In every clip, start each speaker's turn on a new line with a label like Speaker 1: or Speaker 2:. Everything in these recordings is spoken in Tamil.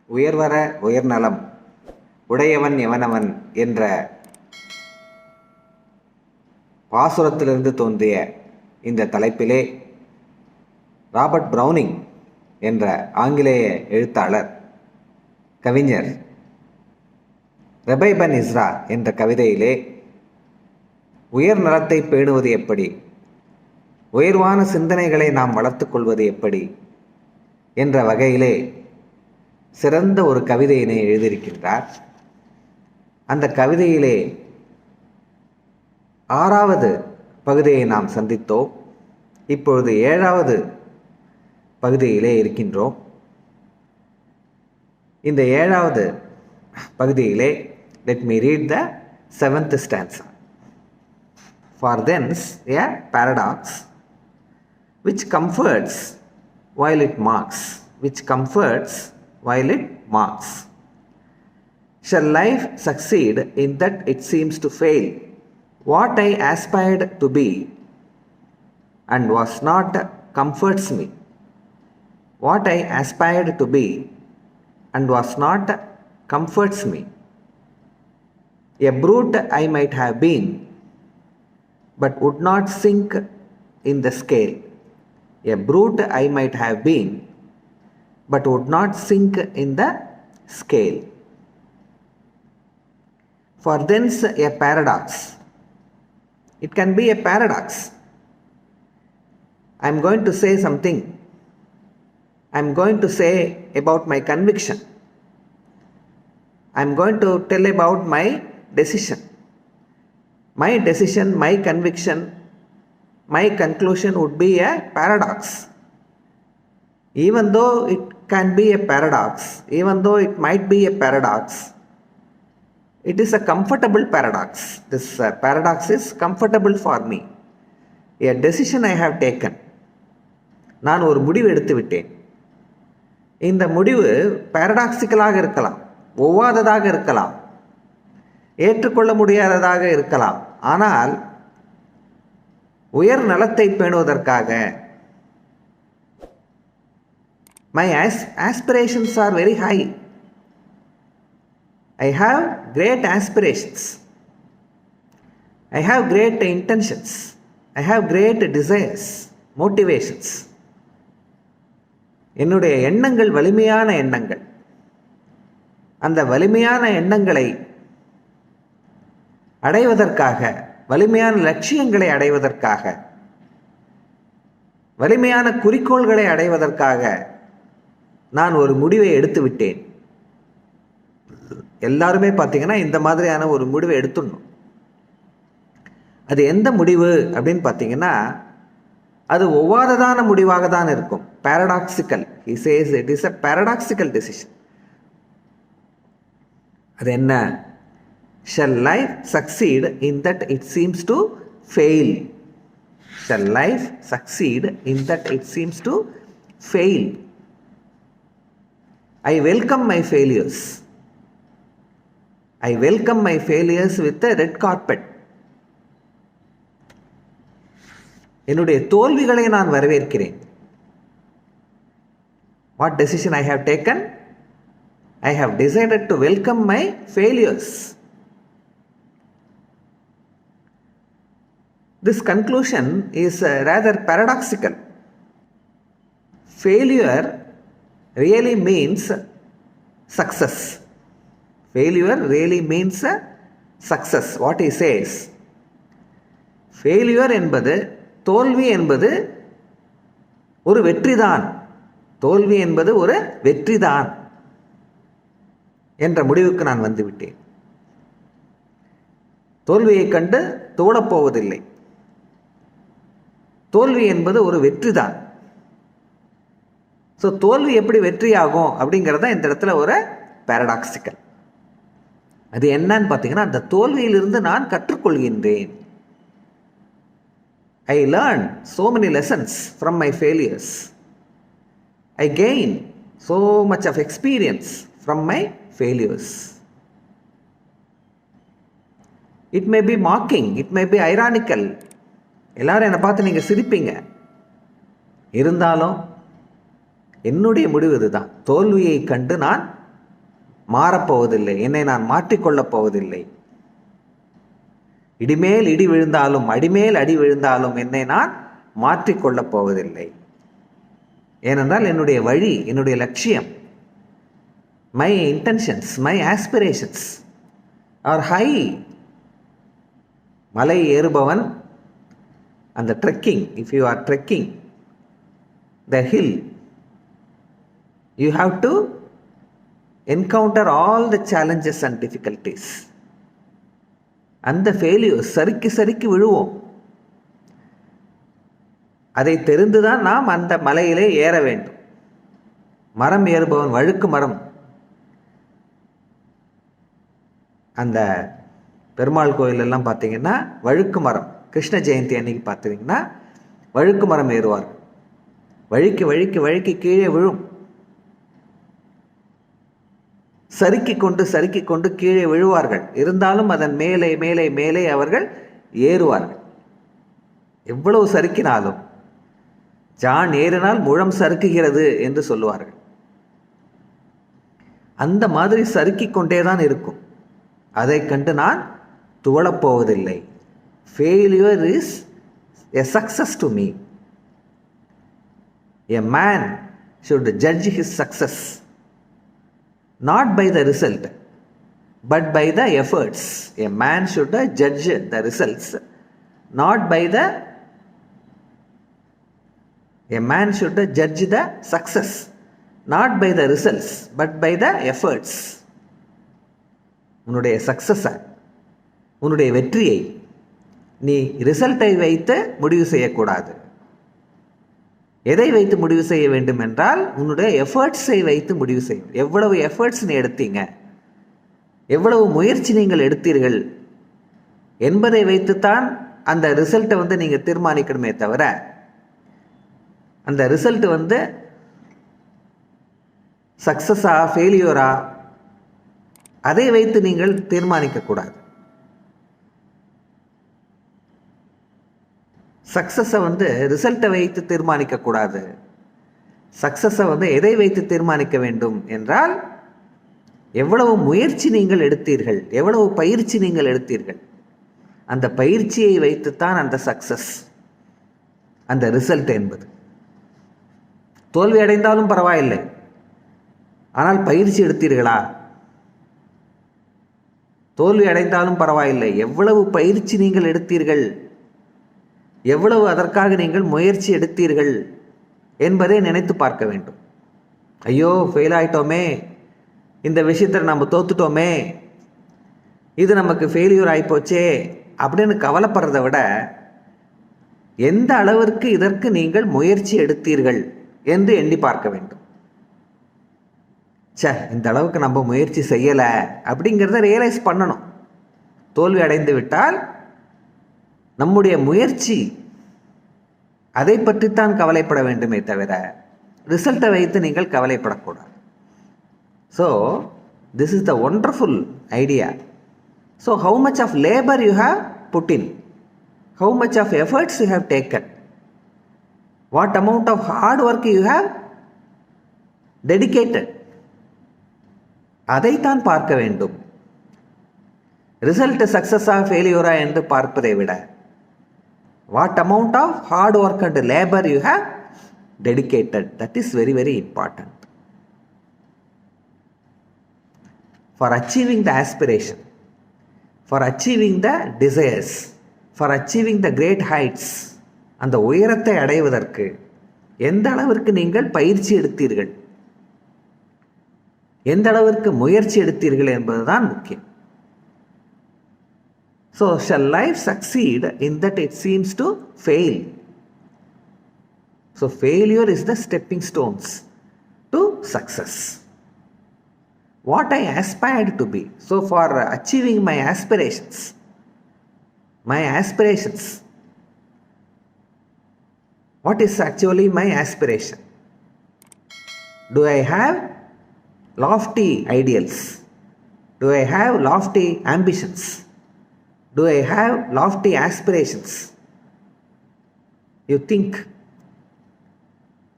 Speaker 1: உயர்வர உயர்நலம் உடையவன் எவனவன் என்ற பாசுரத்திலிருந்து தோன்றிய இந்த தலைப்பிலே ராபர்ட் ப்ரௌனிங் என்ற ஆங்கிலேய எழுத்தாளர் கவிஞர் ரபை பன் இஸ்ரா என்ற கவிதையிலே உயர் நலத்தை பேணுவது எப்படி, உயர்வான சிந்தனைகளை நாம் வளர்த்து கொள்வது எப்படி என்ற வகையிலே சிறந்த ஒரு கவிதையினை எழுதியிருக்கின்றார். அந்த கவிதையிலே 6வது பகுதியை நாம் சந்தித்தோம். இப்பொழுது 7வது பகுதியிலே இருக்கின்றோம். இந்த 7வது பகுதியிலே let me read the 7th stanza. For thence a paradox which comforts while it mocks, Shall life succeed in that it seems to fail? What I aspired to be and was not comforts me. What I aspired to be and was not comforts me. A brute I might have been, but would not sink in the scale. A brute I might have been, but would not sink in the scale. For thence a paradox. It can be a paradox. I am going to say something. I am going to say about my conviction. I am going to tell about my decision. My decision, my conviction, my conclusion would be a paradox. Even though it can be a paradox, even though it might be a paradox, it is a comfortable paradox. This paradox is comfortable for me. A decision I have taken. நான் ஒரு முடிவு எடுத்து விட்டேன். இந்த முடிவு பாரடாக்சிக்கலாக இருக்கலாம், ஒவ்வாததாக இருக்கலாம், ஏற்றுக்கொள்ள முடியாததாக இருக்கலாம். ஆனால் உயர் நலத்தை பேணுவதற்காக my aspirations are very high. I have great aspirations. I have great intentions. I have great desires, motivations. என்னுடைய எண்ணங்கள் வலிமையான எண்ணங்கள். அந்த வலிமையான எண்ணங்களை அடைவதற்காக, வலிமையான லட்சியங்களை அடைவதற்காக, வலிமையான குறிக்கோள்களை அடைவதற்காக நான் ஒரு முடிவை எடுத்து விட்டேன். எல்லாருமே பார்த்தீங்கன்னா இந்த மாதிரியான ஒரு முடிவை எடுத்துடணும். அது எந்த முடிவு அப்படின்னு பார்த்தீங்கன்னா, அது ஒவ்வாததான முடிவாக தான் இருக்கும். Paradoxical. He says it is a paradoxical decision. அது என்ன? Shall life succeed in that it seems to fail? Shall life succeed in that it seems to fail? I welcome my failures. I welcome my failures with a red carpet. என்னுடைய தோல்விகளை நான் வரவேற்கிறேன். What decision I have taken? I have decided to welcome my failures. This conclusion is rather paradoxical. Failure really means success. Failure really means success. What he says, failure என்பது, தோல்வி என்பது ஒரு வெற்றிதான். தோல்வி என்பது ஒரு வெற்றிதான் என்ற முடிவுக்கு நான் வந்துவிட்டேன். தோல்வியை கண்டு தோடப்போவதில்லை. தோல்வி என்பது ஒரு வெற்றிதான். ஸோ தோல்வி எப்படி வெற்றியாகும் அப்படிங்கிறத இந்த இடத்துல ஒரு பாரடாக்சிக்கல். அது என்னன்னு பார்த்தீங்கன்னா, அந்த தோல்வியிலிருந்து நான் கற்றுக்கொள்கின்றேன். I learn so many lessons from my failures. I gain so much of experience from my failures. It may be mocking, it may be ironical. எல்லாரும் என்னை பார்த்து நீங்கள் சிரிப்பீங்க. இருந்தாலும் என்னுடைய முடிவு இதுதான். தோல்வியை கண்டு நான் மாறப்போவதில்லை, என்னை நான் மாற்றிக்கொள்ளப் போவதில்லை. இடிமேல் இடி விழுந்தாலும் அடிமேல் அடி விழுந்தாலும் என்னை நான் மாற்றிக்கொள்ளப் போவதில்லை. ஏனென்றால் என்னுடைய வழி, என்னுடைய லட்சியம், my intentions, my aspirations are high. மலை ஏறுபவன் அந்த trekking, if you are trekking the hill, you have to encounter all the challenges and difficulties. அந்த ஃபெயிலியர் சறுக்கி சறுக்கி விழுவோம். அதை தெரிந்துதான் நாம் அந்த மலையிலே ஏற வேண்டும். மரம் ஏறுபவன், வழுக்கு மரம், அந்த பெருமாள் கோயிலெல்லாம் பார்த்தீங்கன்னா வழுக்கு மரம், கிருஷ்ண ஜெயந்தி அன்னைக்கு பார்த்தீங்கன்னா வழுக்கு மரம் ஏறுவார்கள். வழுக்கி வழுக்கி வழுக்கி கீழே விழும். சறுக்கி கொண்டு கீழே விழுவார்கள். இருந்தாலும் அதன் மேலே மேலே மேலே அவர்கள் ஏறுவார்கள். எவ்வளவு சறுக்கினாலும், ஜான் ஏறினால் முழம் சறுக்குகிறது என்று சொல்லுவார்கள். அந்த மாதிரி சறுக்கி கொண்டேதான் இருக்கும். அதை கண்டு நான் துவளப்போவதில்லை. Failure is a success to me. A man should judge his success not by the result but by the efforts. A man should judge the results not by the a man should judge the success not by the results but by the efforts. உன்னுடைய சக்சஸை, உன்னுடைய வெற்றியை நீ ரிசல்ட்டை வைத்து முடிவு செய்யக்கூடாது. எதை வைத்து முடிவு செய்ய வேண்டும் என்றால் உன்னுடைய எஃபர்ட்ஸை வைத்து முடிவு செய்யும். எவ்வளவு எஃபர்ட்ஸ் நீ எடுத்தீங்க, எவ்வளவு முயற்சி நீங்கள் எடுத்தீர்கள் என்பதை வைத்துத்தான் அந்த ரிசல்ட்டை நீங்கள் தீர்மானிக்கணுமே தவிர, அந்த ரிசல்ட் சக்சஸா ஃபெயிலியரா அதை வைத்து நீங்கள் தீர்மானிக்கக்கூடாது. சக்ஸஸை ரிசல்ட்டை வைத்து தீர்மானிக்கக்கூடாது. சக்ஸஸை எதை வைத்து தீர்மானிக்க வேண்டும் என்றால், எவ்வளவு முயற்சி நீங்கள் எடுத்தீர்கள், எவ்வளவு பயிற்சி நீங்கள் எடுத்தீர்கள், அந்த பயிற்சியை வைத்துத்தான் அந்த சக்ஸஸ், அந்த ரிசல்ட் என்பது. தோல்வி அடைந்தாலும் பரவாயில்லை, ஆனால் பயிற்சி எடுத்தீர்களா? தோல்வி அடைந்தாலும் பரவாயில்லை, எவ்வளவு பயிற்சி நீங்கள் எடுத்தீர்கள், எவ்வளவு அதற்காக நீங்கள் முயற்சி எடுத்தீர்கள் என்பதை நினைத்து பார்க்க வேண்டும். ஐயோ ஃபெயில் ஆயிட்டோமே, இந்த விஷயத்தில் நம்ம தோத்துட்டோமே, இது நமக்கு ஃபெயிலியர் ஆகிப்போச்சே அப்படின்னு கவலைப்படுறதை விட, எந்த அளவிற்கு இதற்கு நீங்கள் முயற்சி எடுத்தீர்கள் என்று எண்ணி பார்க்க வேண்டும். இந்த அளவுக்கு நம்ம முயற்சி செய்யலை அப்படிங்கிறத ரியலைஸ் பண்ணணும். தோல்வி அடைந்து விட்டால் நம்முடைய முயற்சி, அதை பற்றித்தான் கவலைப்பட வேண்டுமே தவிர ரிசல்ட்டை வைத்து நீங்கள் கவலைப்படக்கூடாது. So this is the wonderful idea. So how much of labour you have put in, how much of efforts you have taken, what amount of hard work you have dedicated, அதைத்தான் பார்க்க வேண்டும். ரிசல்ட் சக்சஸா ஃபெயிலியரா என்று பார்ப்பதை விட, what amount of hard work and labour you have dedicated, that is very very important for achieving the aspiration, for achieving the desires, for achieving the great heights. அந்த உயரத்தை அடைவதற்கு எந்த அளவிற்கு நீங்கள் பயிற்சி எடுத்தீர்கள், எந்த அளவிற்கு முயற்சி எடுத்தீர்கள் என்பதுதான் முக்கியம். So shall life succeed in that it seems to fail? So failure is the stepping stones to success. What I aspired to be. So for achieving my aspirations, what is actually my aspiration? Do I have lofty ideals? Do I have lofty ambitions? Do I have lofty aspirations? You think.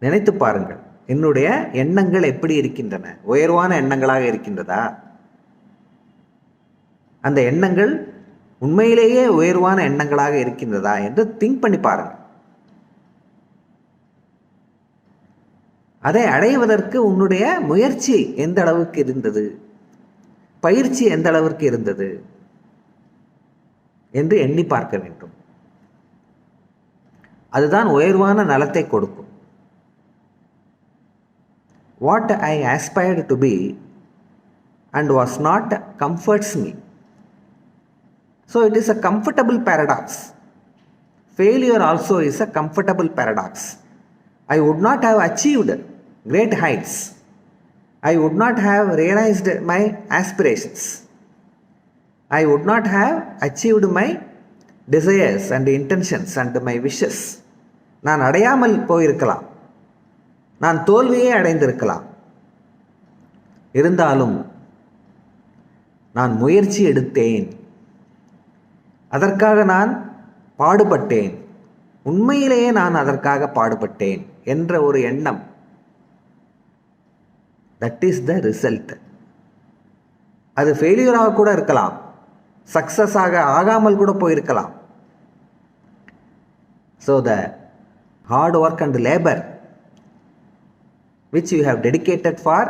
Speaker 1: நினைத்து பாருங்கள். என்னுடைய எண்ணங்கள் எப்படி இருக்கின்றன? உயர்வான எண்ணங்களாக இருக்கின்றதா? அந்த எண்ணங்கள் உண்மையிலேயே உயர்வான எண்ணங்களாக இருக்கின்றதா என்று திங்க் பண்ணி பாருங்கள். அதை அடைவதற்கு உன்னுடைய முயற்சி எந்த அளவுக்கு இருந்தது, பயிற்சி எந்த அளவிற்கு இருந்தது என்று எண்ணி பார்க்க வேண்டும். அதுதான் உயர்வான நலத்தை கொடுக்கும். What I aspired to be and was not comforts me. So it is a comfortable paradox. Failure also is a comfortable paradox. I would not have achieved great heights. I would not have realized my aspirations. I would not have achieved my desires and intentions and my wishes. நான் அடையாமல் போயிருக்கலாம், நான் தோல்வியே அடைந்திருக்கலாம். இருந்தாலும் நான் முயற்சி எடுத்தேன், அதற்காக நான் பாடுபட்டேன், உண்மையிலேயே நான் அதற்காக பாடுபட்டேன் என்ற ஒரு எண்ணம், தட் இஸ் த ரிசல்ட். அது ஃபெயிலியராக கூட இருக்கலாம், சக்சஸ் ஆகாமல் கூட போயிருக்கலாம். So the hard work and labor which you have dedicated for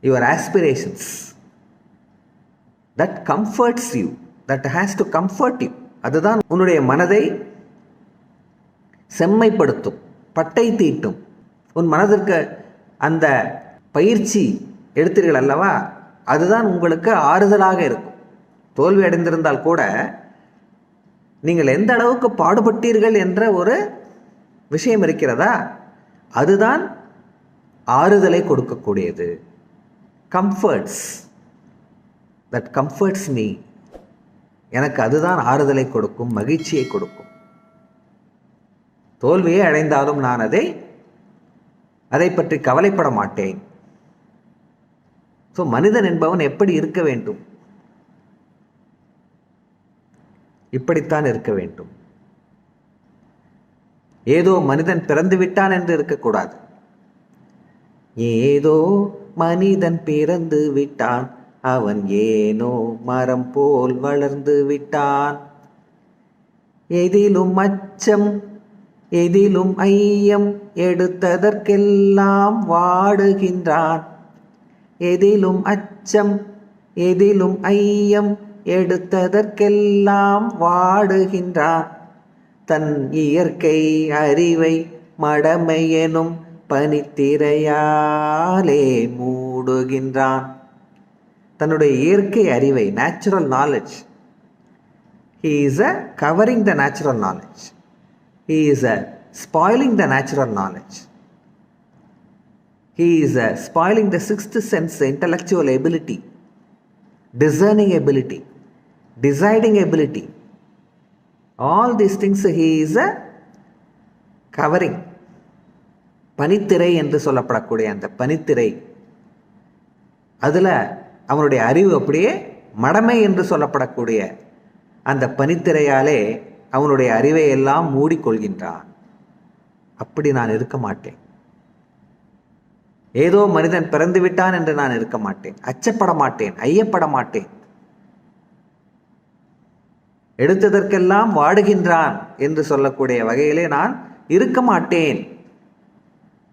Speaker 1: your aspirations, that comforts you, that has to comfort you. அதுதான் உன்னுடைய மனதை செம்மைப்படுத்தும், பட்டை தீட்டும். உன் மனதிற்கு அந்த பயிற்சி எடுத்தீர்கள் அல்லவா, அதுதான் உங்களுக்கு ஆறுதலாக இருக்கும். தோல்வி அடைந்திருந்தால் கூட நீங்கள் எந்த அளவுக்கு பாடுபட்டீர்கள் என்ற ஒரு விஷயம் இருக்கிறதா, அதுதான் ஆறுதலை கொடுக்கக்கூடியது. கம்ஃபர்ட்ஸ், தட் கம்ஃபர்ட்ஸ் மீ, எனக்கு அதுதான் ஆறுதலை கொடுக்கும், மகிழ்ச்சியை கொடுக்கும். தோல்வியை அடைந்தாலும் நான் அதை பற்றி கவலைப்பட மாட்டேன். ஸோ மனிதன் என்பவன் எப்படி இருக்க வேண்டும்? இப்படித்தான் இருக்க வேண்டும். ஏதோ மனிதன் பிறந்து விட்டான் என்று இருக்கக்கூடாது. ஏதோ மனிதன் பிறந்து விட்டான், அவன் ஏனோ மரம் போல் வளர்ந்து விட்டான். எதிலும் அச்சம் எதிலும் ஐயம் எடுத்ததற்கெல்லாம் வாடுகின்றான். எதிலும் அச்சம் எதிலும் ஐயம் எடுத்ததற்கெல்லாம் வாடுகின்றான். தன் இயற்கை அறிவை மடமை எனும் பனித்திரையாலே மூடுகின்றான். தன்னுடைய இயற்கை அறிவை, natural knowledge, he is covering the natural knowledge, he is spoiling the natural knowledge, he is spoiling the sixth sense, intellectual ability, discerning ability, deciding ability. All these things he is covering. பனித்திரை என்று சொல்லப்படக்கூடிய அந்த பனித்திரை, அதில் அவனுடைய அறிவு அப்படியே மடமை என்று சொல்லப்படக்கூடிய அந்த பனித்திரையாலே அவனுடைய அறிவை எல்லாம் மூடிக்கொள்கின்றான். அப்படி நான் இருக்க மாட்டேன். ஏதோ மனிதன் பிறந்து விட்டான் என்று நான் இருக்க மாட்டேன். அச்சப்பட மாட்டேன், ஐயப்பட மாட்டேன். எடுத்ததற்கெல்லாம் வாடுகின்றான் என்று சொல்லக்கூடிய வகையிலே நான் இருக்க மாட்டேன்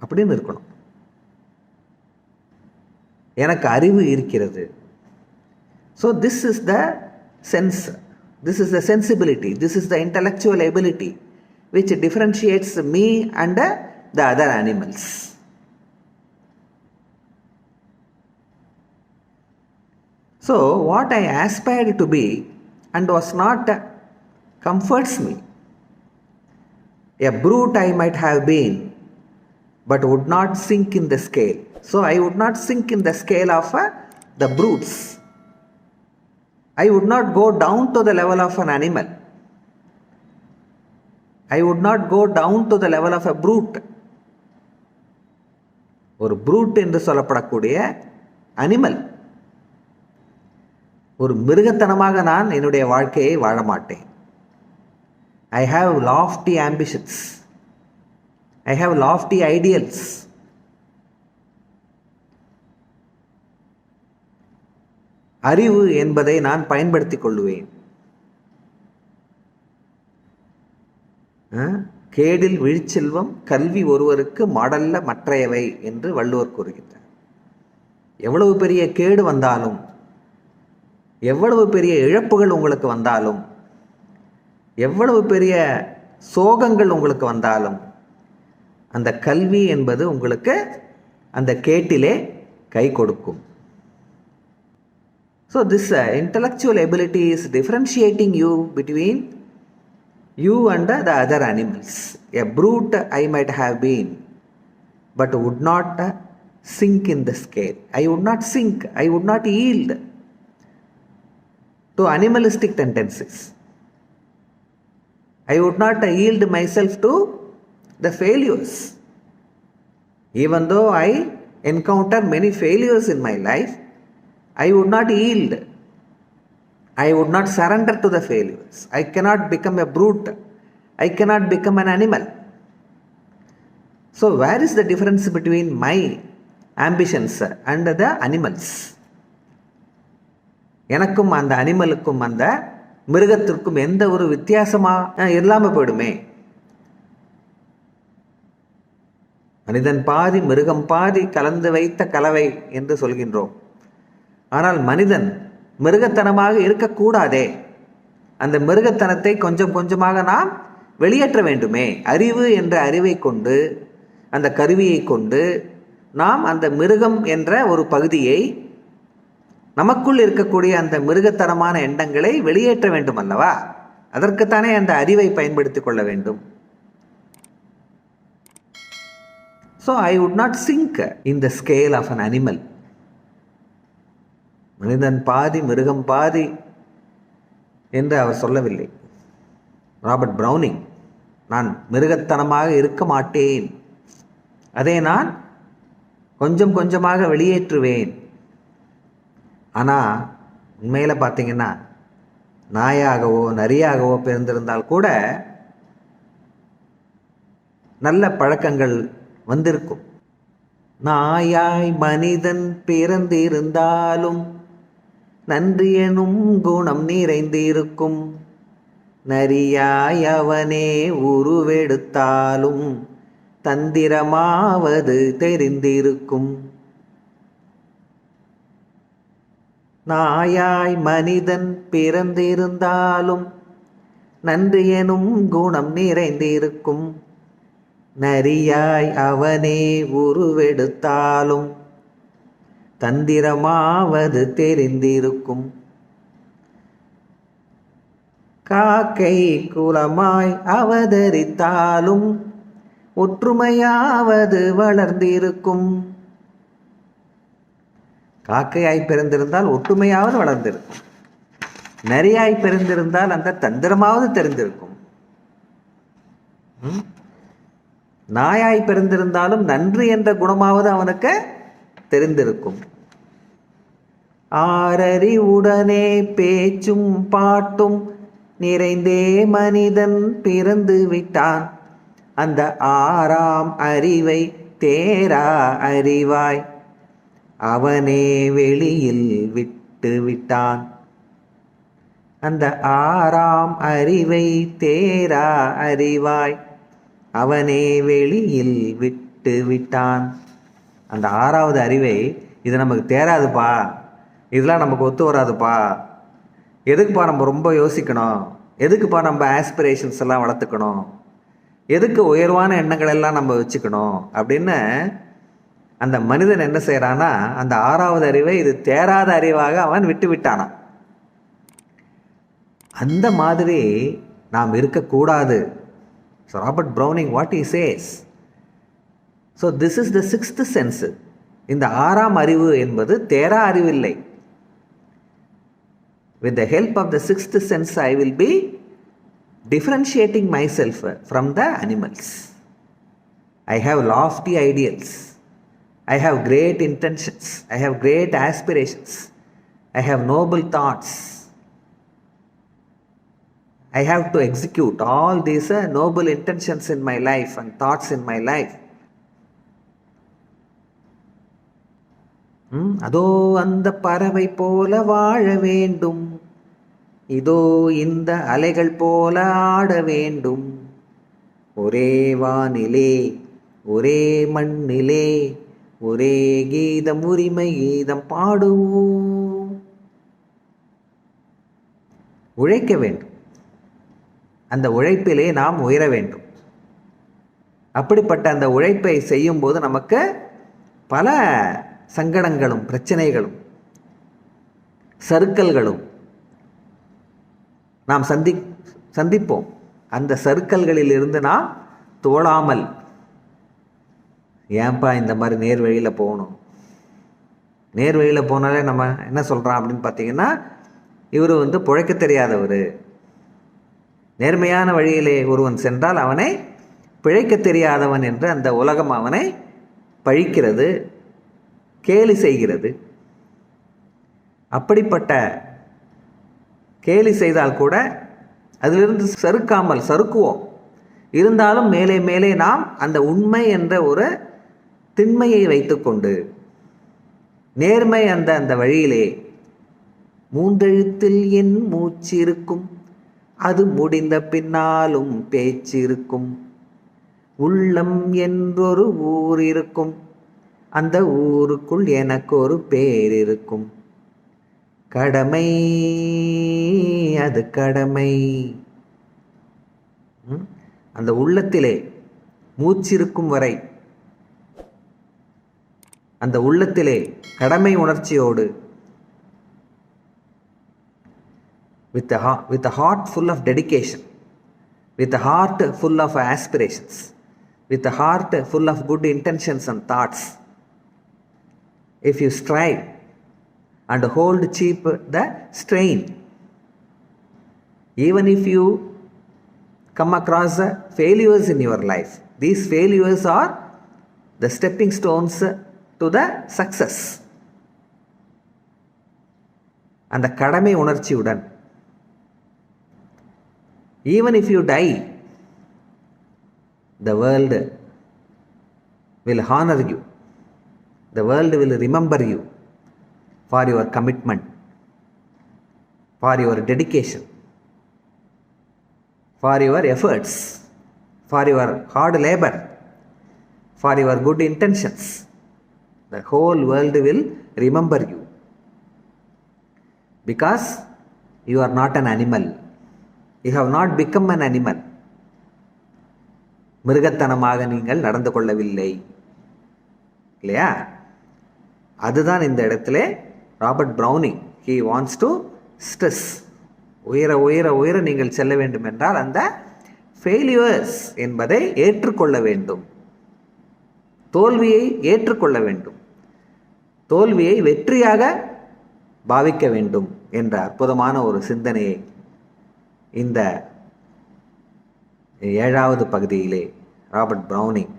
Speaker 1: அப்படின்னு இருக்கணும். எனக்கு அறிவு இருக்கிறது. So this is the sense, this is the sensibility, this is the intellectual ability which differentiates me and the other animals. So what I aspired to be and was not comforts me. A brute I might have been, but would not sink in the scale. So I would not sink in the scale of the brutes. I would not go down to the level of an animal. I would not go down to the level of a brute. ஒரு brute என்று சொல்லப்படக்கூடிய அனிமல், ஒரு மிருகத்தனமாக நான் என்னுடைய வாழ்க்கையை வாழ மாட்டேன். I have lofty ambitions. I have lofty ideals. அறிவு என்பதை நான் பயன்படுத்திக் கொள்வேன். கேடில் விழிச்செல்வம் கல்வி ஒருவருக்கு மாடல்ல மற்றையவை என்று வள்ளுவர் கூறுகின்றார். எவ்வளவு பெரிய கேடு வந்தாலும், எவ்வளவு பெரிய இழப்புகள் உங்களுக்கு வந்தாலும், எவ்வளவு பெரிய சோகங்கள் உங்களுக்கு வந்தாலும், அந்த கல்வி என்பது உங்களுக்கு அந்த கேட்டிலே கை கொடுக்கும். So this intellectual ability is differentiating you between you and the other animals. A brute I might have been, but would not sink in the scale. I would not sink, I would not yield to animalistic tendencies. I would not yield myself to the failures. Even though I encounter many failures in my life, I would not yield. I would not surrender to the failures. I cannot become a brute. I cannot become an animal. So where is the difference between my ambitions and the animals? எனக்கும் அந்த அனிமலுக்கும் அந்த மிருகத்திற்கும் எந்த ஒரு வித்தியாசமா இல்லாமல் போயிடுமே. மனிதன் பாதி மிருகம் பாதி கலந்து வைத்த கலவை என்று சொல்கின்றோம். ஆனால் மனிதன் மிருகத்தனமாக இருக்கக்கூடாதே. அந்த மிருகத்தனத்தை கொஞ்சம் கொஞ்சமாக நாம் வெளியேற்ற வேண்டுமே. அறிவு என்ற அறிவை கொண்டு, அந்த கருவியை கொண்டு நாம் அந்த மிருகம் என்ற ஒரு பகுதியை, நமக்குள் இருக்கக்கூடிய அந்த மிருகத்தனமான எண்ணங்களை வெளியேற்ற வேண்டும் அல்லவா? அதற்குத்தானே அந்த அறிவை பயன்படுத்தி கொள்ள வேண்டும். So I would not sink in the scale of an animal. மனிதன் பாதி மிருகம் பாதி என்று அவர் சொல்லவில்லை. ராபர்ட் ப்ரௌனிங், நான் மிருகத்தனமாக இருக்க மாட்டேன், அதை நான் கொஞ்சம் கொஞ்சமாக வெளியேற்றுவேன். ஆனால் உண்மையில் பார்த்தீங்கன்னா நாயாகவோ நரியாகவோ பிறந்திருந்தால் கூட நல்ல பழக்கங்கள் வந்திருக்கும். நாயாய் மனிதன் பிறந்திருந்தாலும் நன்றி எனும் குணம் நிறைந்திருக்கும். நரியாய் அவனே உருவெடுத்தாலும் தந்திரமாவது தெரிந்திருக்கும். நாயாய் மனிதன் பிறந்திருந்தாலும் நன்றி எனும் குணம் நிறைந்திருக்கும். நரியாய் அவனே உருவெடுத்தாலும் தந்திரமாவது தெரிந்திருக்கும். காக்கை குலமாய் அவதரித்தாலும் ஒற்றுமையாவது வளர்ந்திருக்கும். காக்கையாய் பிறந்திருந்தால் ஒற்றுமையாவது வளர்ந்திருக்கும். நரியாய் பிறந்திருந்தால் அந்த தந்திரமாவது தெரிந்திருக்கும். நாயாய் பிறந்திருந்தாலும் நன்றி என்ற குணமாவது அவனுக்கு தெரிந்திருக்கும். ஆறறிவுடனே பேச்சும் பாட்டும் நிறைந்தே மனிதன் பிறந்து விட்டான். அந்த ஆறாம் அறிவை தேரா அறிவாய் அவனே வெளியில் விட்டு விட்டான். அந்த ஆறாம் அறிவை தேரா அறிவாய் அவனே வெளியில் விட்டு விட்டான். அந்த ஆறாவது அறிவை, இது நமக்கு தேராதுப்பா, இதெல்லாம் நமக்கு ஒத்து வராதுப்பா, எதுக்குப்பா நம்ம ரொம்ப யோசிக்கணும், எதுக்குப்பா நம்ம ஆஸ்பிரேஷன்ஸ் எல்லாம் வளர்த்துக்கணும், எதுக்கு உயர்வான எண்ணங்கள் எல்லாம் நம்ம வச்சுக்கணும் அப்படின்னு அந்த மனிதன் என்ன செய்கிறான்னா, அந்த ஆறாவது அறிவை இது தேராத அறிவாக அவன் விட்டு விட்டானா. அந்த மாதிரி நாம் இருக்கக்கூடாது. So Robert Browning, what he says, so this is the sixth sense. இந்த ஆறாம் அறிவு என்பது தேரா அறிவில்லை. With the help of the sixth sense I will be differentiating myself from the animals. I have lofty ideals, I have great intentions, I have great aspirations, I have noble thoughts. I have to execute all these noble intentions in my life and thoughts in my life. அதோ அந்த பறவை போல வாழ வேண்டும், இதோ இந்த அலைகள் போல ஆட வேண்டும், ஒரே வானிலே ஒரே மண்ணிலே ஒரே கீதம் உரிமை கீதம் பாடுவோம். உழைக்க வேண்டும், அந்த உழைப்பிலே நாம் உயர வேண்டும். அப்படிப்பட்ட அந்த உழைப்பை செய்யும்போது நமக்கு பல சங்கடங்களும் பிரச்சனைகளும் சறுக்கல்களும் நாம் சந்திப்போம். அந்த சறுக்கல்களில் இருந்து நாம் தோழாமல், ஏன்பா இந்த மாதிரி நேர் வழியில் போகணும், நேர் வழியில் போனாலே நம்ம என்ன சொல்கிறோம் அப்படின்னு பார்த்தீங்கன்னா, இவர் பிழைக்க தெரியாதவர், நேர்மையான வழியிலே ஒருவன் சென்றால் அவனை பிழைக்க தெரியாதவன் என்று அந்த உலகம் அவனை பழிக்கிறது, கேலி செய்கிறது. அப்படிப்பட்ட கேலி செய்தால் கூட அதிலிருந்து சறுக்குவோம். இருந்தாலும் மேலே மேலே நாம் அந்த உண்மை என்ற ஒரு திண்மையை வைத்துக்கொண்டு நேர்மை அந்த வழியிலே, மூன்றெழுத்தில் என் மூச்சு இருக்கும், அது முடிந்த பின்னாலும் பேச்சு இருக்கும், உள்ளம் என்றொரு ஊர் இருக்கும், அந்த ஊருக்குள் எனக்கு ஒரு பேர் இருக்கும், கடமை அது கடமை. அந்த உள்ளத்திலே மூச்சிருக்கும் வரை, அந்த உள்ளத்திலே கடமை உணர்ச்சியோடு, with a heart full of dedication, with a heart full of aspirations, with a heart full of good intentions and thoughts, if you strive and hold cheap the strain, even if you come across failures in your life, these failures are the stepping stones to the success. அந்த கடமை உணர்ச்சியுடன், even if you die, the world will honor you, the world will remember you for your commitment, for your dedication, for your efforts, for your hard labor, for your good intentions. The whole world will remember you, because you are not an animal. You have not become an animal. மிருகத்தனமாக நீங்கள் நடந்து கொள்ளவில்லை, இல்லையா? அதுதான் இந்த இடத்திலே Robert browning he wants to stress. உயர உயர உயர நீங்கள் செல்ல வேண்டும் என்றால் அந்த ஃபெயிலியர்ஸ் என்பதை ஏற்றுக்கொள்ள வேண்டும், தோல்வியை ஏற்றுக்கொள்ள வேண்டும், தோல்வியை வெற்றியாக பாவிக்க வேண்டும் என்ற அற்புதமான ஒரு சிந்தனையை இந்த 7வது பகுதியிலே Robert browning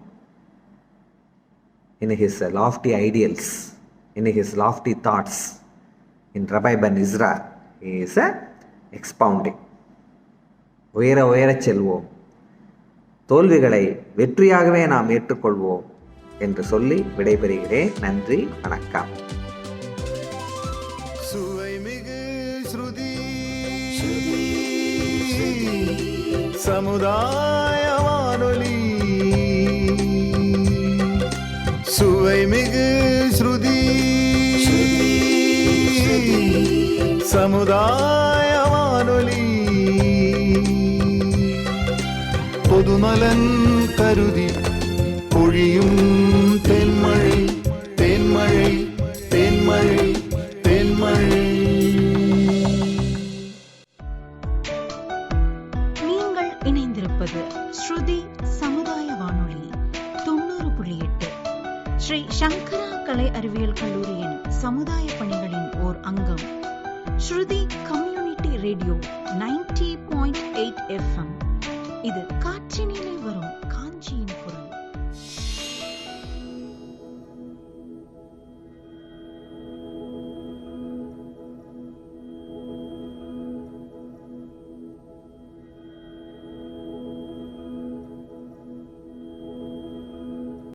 Speaker 1: in his lofty ideals, in his lofty thoughts in RABBI and EZRA, he is expounding. உயர உயர செல்வோம், தோல்விகளை வெற்றியாகவே நாம் ஏற்றுக்கொள்வோம் என்று சொல்லி விடைபெறுகிறேன். நன்றி, வணக்கம்.
Speaker 2: சுவைமிகு ஸ்ருதி சமுதாய வானொலி, சுவைமிகு ஸ்ருதி சமுதாய வானொலி, பொதுநலன் கருதி பொழியும் தென்மழை தென்மழை தென்மழை தென்மழை.
Speaker 3: நீங்கள் இணைந்திருப்பது ஸ்ருதி சமுதாய வானொலி 90.8, ஸ்ரீ சங்கரா கலை அறிவியல் கல்லூரியின் சமுதாய பணிகளின் ஓர் அங்கம். ஸ்ருதி கம்யூனிட்டி ரேடியோ 90